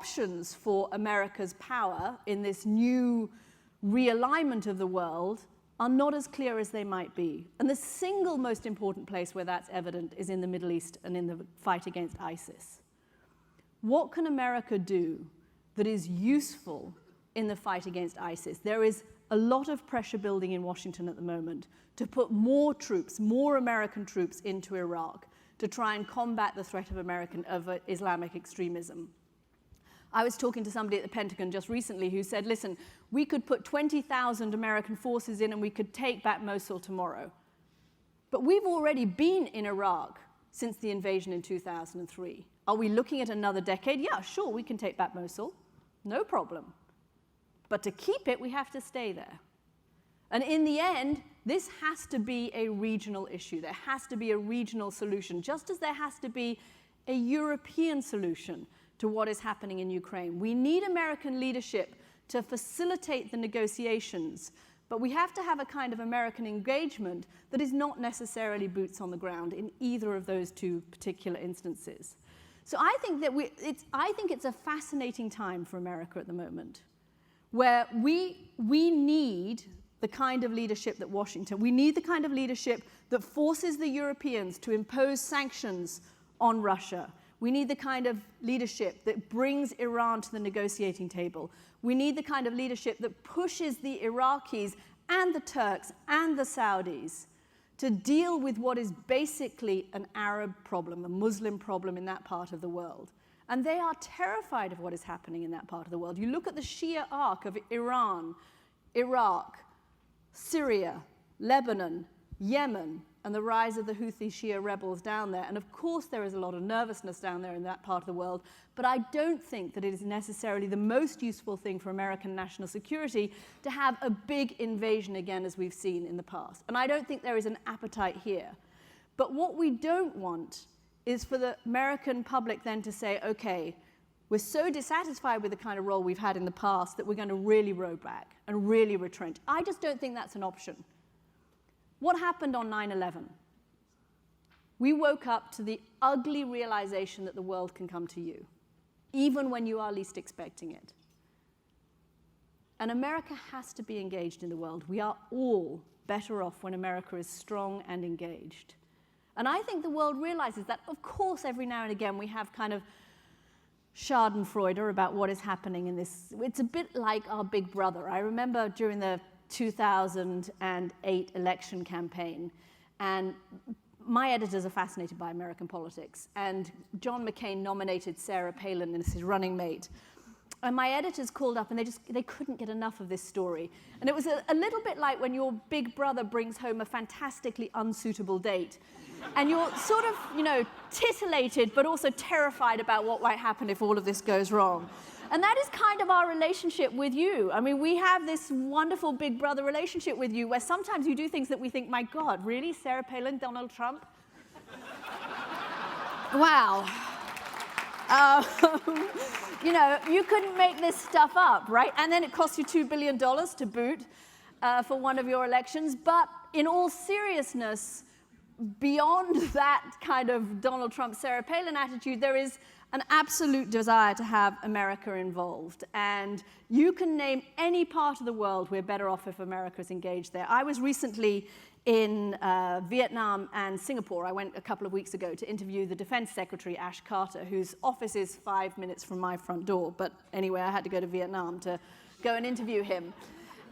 options for America's power in this new realignment of the world are not as clear as they might be. And the single most important place where that's evident is in the Middle East and in the fight against ISIS. What can America do that is useful in the fight against ISIS? There is a lot of pressure building in Washington at the moment to put more troops, more American troops into Iraq to try and combat the threat of Islamic extremism. I was talking to somebody at the Pentagon just recently who said, listen, we could put 20,000 American forces in and we could take back Mosul tomorrow. But we've already been in Iraq since the invasion in 2003. Are we looking at another decade? Yeah, sure, we can take back Mosul. No problem. But to keep it, we have to stay there. And in the end, this has to be a regional issue. There has to be a regional solution, just as there has to be a European solution to what is happening in Ukraine. We need American leadership to facilitate the negotiations, but we have to have a kind of American engagement that is not necessarily boots on the ground in either of those two particular instances. So I think that it's a fascinating time for America at the moment, where we need the kind of leadership that we need the kind of leadership that forces the Europeans to impose sanctions on Russia. We need the kind of leadership that brings Iran to the negotiating table. We need the kind of leadership that pushes the Iraqis and the Turks and the Saudis to deal with what is basically an Arab problem, a Muslim problem in that part of the world. And they are terrified of what is happening in that part of the world. You look at the Shia arc of Iran, Iraq, Syria, Lebanon, Yemen, and the rise of the Houthi Shia rebels down there. And of course there is a lot of nervousness down there in that part of the world, but I don't think that it is necessarily the most useful thing for American national security to have a big invasion again as we've seen in the past. And I don't think there is an appetite here. But what we don't want is for the American public then to say, okay, we're so dissatisfied with the kind of role we've had in the past that we're going to really row back and really retrench. I just don't think that's an option. What happened on 9/11? We woke up to the ugly realization that the world can come to you, even when you are least expecting it. And America has to be engaged in the world. We are all better off when America is strong and engaged. And I think the world realizes that. Of course, every now and again we have kind of schadenfreude about what is happening in this. It's a bit like our big brother. I remember during the 2008 election campaign, and my editors are fascinated by American politics, and John McCain nominated Sarah Palin as his running mate. And my editors called up and they couldn't get enough of this story. And it was a little bit like when your big brother brings home a fantastically unsuitable date. And you're sort of, titillated, but also terrified about what might happen if all of this goes wrong. And that is kind of our relationship with you. I mean, we have this wonderful big brother relationship with you where sometimes you do things that we think, my God, really? Sarah Palin, Donald Trump? Wow. You couldn't make this stuff up, right? And then it costs you $2 billion to boot for one of your elections. But in all seriousness, beyond that kind of Donald Trump, Sarah Palin attitude, there is an absolute desire to have America involved. And you can name any part of the world we're better off if America is engaged there. I was recently in Vietnam and Singapore. I went a couple of weeks ago to interview the Defense Secretary, Ash Carter, whose office is 5 minutes from my front door. But anyway, I had to go to Vietnam to go and interview him.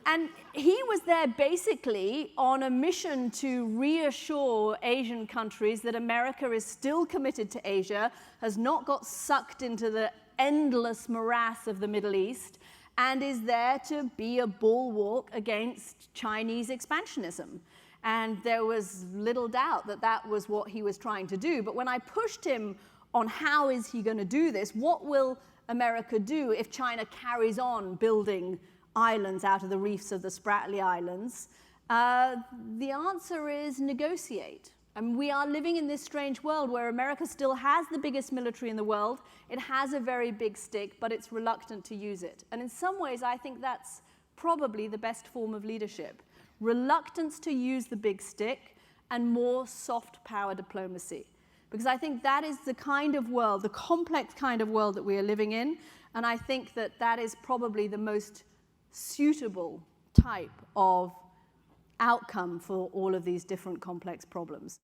And he was there basically on a mission to reassure Asian countries that America is still committed to Asia, has not got sucked into the endless morass of the Middle East, and is there to be a bulwark against Chinese expansionism. And there was little doubt that that was what he was trying to do. But when I pushed him on how is he going to do this, what will America do if China carries on building islands out of the reefs of the Spratly Islands, the answer is negotiate. And we are living in this strange world where America still has the biggest military in the world. It has a very big stick, but it's reluctant to use it. And in some ways, I think that's probably the best form of leadership. Reluctance to use the big stick and more soft power diplomacy. Because I think that is the kind of world, the complex kind of world that we are living in, and I think that that is probably the most suitable type of outcome for all of these different complex problems.